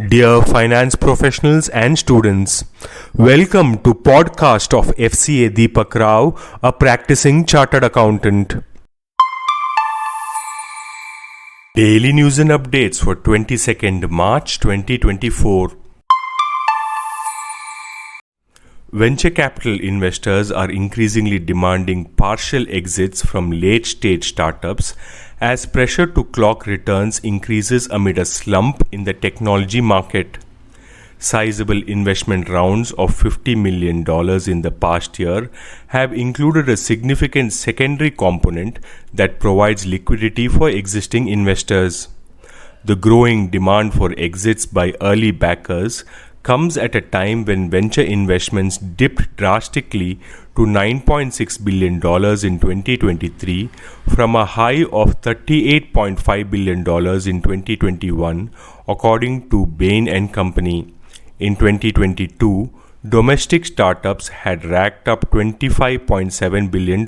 Dear finance professionals and students, welcome to podcast of Fca Deepak Rao, a practicing chartered accountant. Daily news and updates for 22nd March 2024. Venture capital investors are increasingly demanding partial exits from late-stage startups as pressure to clock returns increases amid a slump in the technology market. Sizeable investment rounds of $50 million in the past year have included a significant secondary component that provides liquidity for existing investors. The growing demand for exits by early backers comes at a time when venture investments dipped drastically to $9.6 billion in 2023 from a high of $38.5 billion in 2021, according to Bain Company. In 2022, domestic startups had racked up $25.7 billion.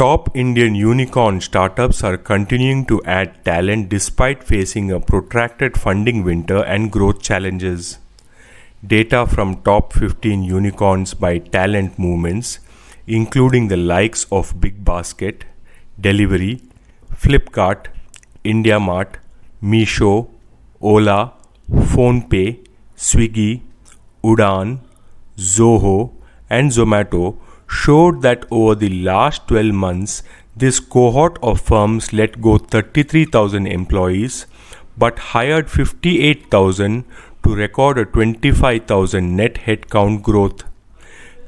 Top Indian unicorn startups are continuing to add talent despite facing a protracted funding winter and growth challenges. Data from top 15 unicorns by talent movements, including the likes of Big Basket, Delivery, Flipkart, IndiaMart, Meesho, Ola, PhonePe, Swiggy, Udaan, Zoho, and Zomato showed that over the last 12 months, this cohort of firms let go 33,000 employees but hired 58,000 to record a 25,000 net headcount growth.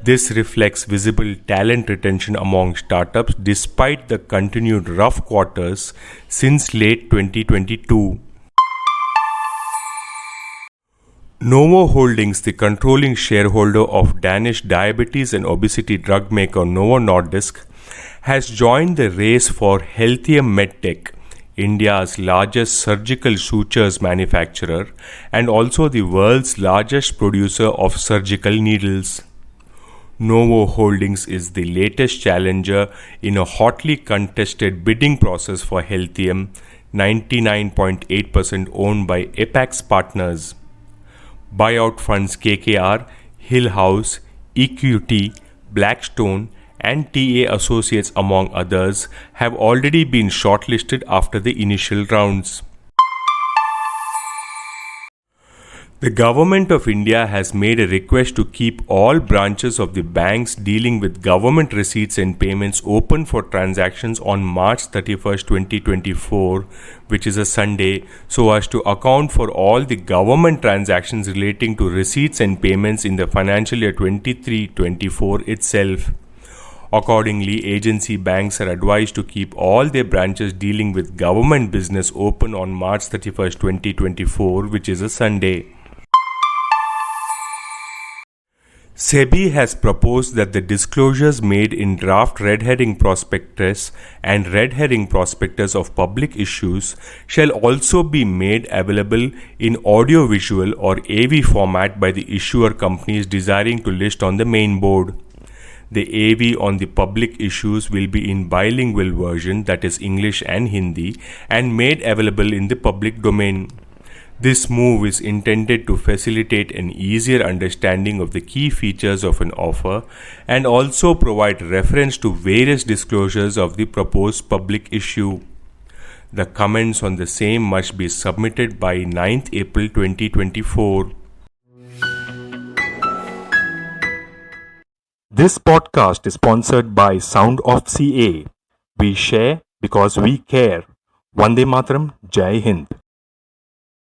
This reflects visible talent retention among startups despite the continued rough quarters since late 2022. Novo Holdings, the controlling shareholder of Danish diabetes and obesity drug maker Novo Nordisk, has joined the race for Healthier MedTech, India's largest surgical sutures manufacturer and also the world's largest producer of surgical needles. Novo Holdings is the latest challenger in a hotly contested bidding process for Healthium, 99.8% owned by Apex Partners. Buyout funds KKR, Hillhouse, EQT, Blackstone, and TA Associates, among others, have already been shortlisted after the initial rounds. The Government of India has made a request to keep all branches of the banks dealing with government receipts and payments open for transactions on March 31, 2024, which is a Sunday, so as to account for all the government transactions relating to receipts and payments in the financial year 23-24 itself. Accordingly, agency banks are advised to keep all their branches dealing with government business open on March 31, 2024, which is a Sunday. SEBI has proposed that the disclosures made in draft red herring prospectus and red herring prospectus of public issues shall also be made available in audiovisual or AV format by the issuer companies desiring to list on the main board. The AV on the public issues will be in bilingual version, that is English and Hindi, and made available in the public domain. This move is intended to facilitate an easier understanding of the key features of an offer and also provide reference to various disclosures of the proposed public issue. The comments on the same must be submitted by 9th April 2024. This podcast is sponsored by Sound of CA. We share because we care. Vande Mataram, Jai Hind.